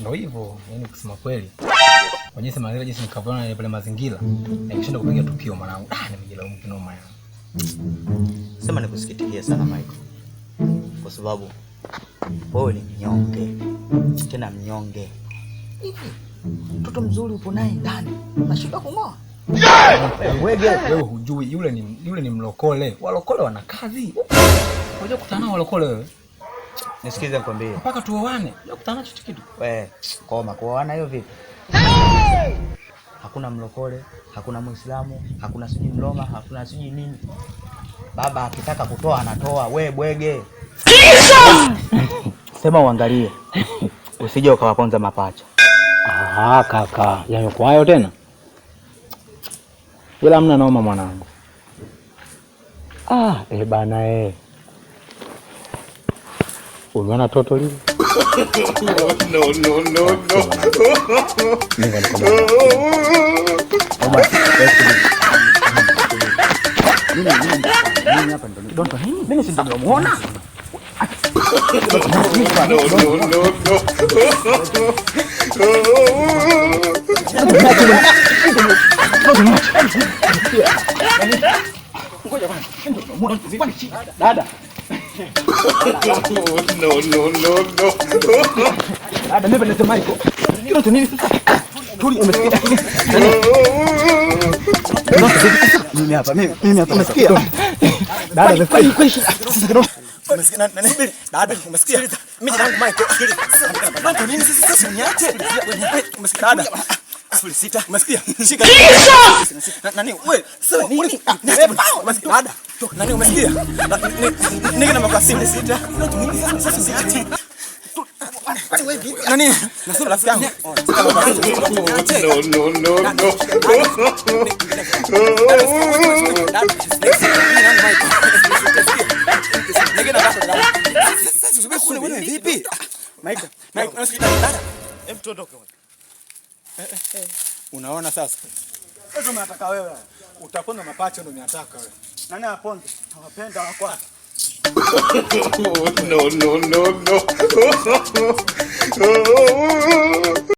Ndio hivyo, yani kusema kweli. Kwa jinsi nikavona ile pale mazingira, nikishinda kupiga tukio mwanangu. Nimejilaumu kinoma yangu. Sema nikusikitikia sana Michael. Kwa sababu wewe ni mnyonge. Tena mnyonge. Mtoto mzuri upo naye ndani. Unashindwa kung'oa. Wewe hujui yule ni mlokole. Walokole wana kazi. Unajua kukutana na walokole wewe. Nisikize nikwambie. Mpaka tuoane. Unajua kukutana nacho kitu. Wewe, koma kuoana hiyo vipi? Hakuna mlokole, hakuna Muislamu, hakuna siji mloma, hakuna siji nini. Baba akitaka kutoa anatoa, we bwege. Sema uangalie. Usije ukawaponza mapacha. Kaka, yako hayo tena? Ila mna naoma mwanangu. Bana unaona toto lile? No. Mimi hapa ndo donto nini? Mimi si ndio muona? Dada. No. Dada, mimi nasema Michael. Kilo tu nini sasa? Tuli umesikia? Mimi hapa umesikia? Dada, umesikia kweli? Umesikia nani? Dada, umesikia? Mimi jina langu Michael. Dada, nini sasa niache? Umesikia dada? 06 umesikia? Shika. Nani wewe? Sasa nini? Umesikia dada? Nani umesikia? Nini na makasimu 6? Sasa niache. Kwani wewe vipi? Nani? Nasema rafiki yangu. No. Vipi? Michael, dada. Hem tuondoke wewe. Unaona sasa? Sasa unataka wewe. Utaponda mapacha ndio unataka wewe. Nani aponde? Nawapenda wako. No.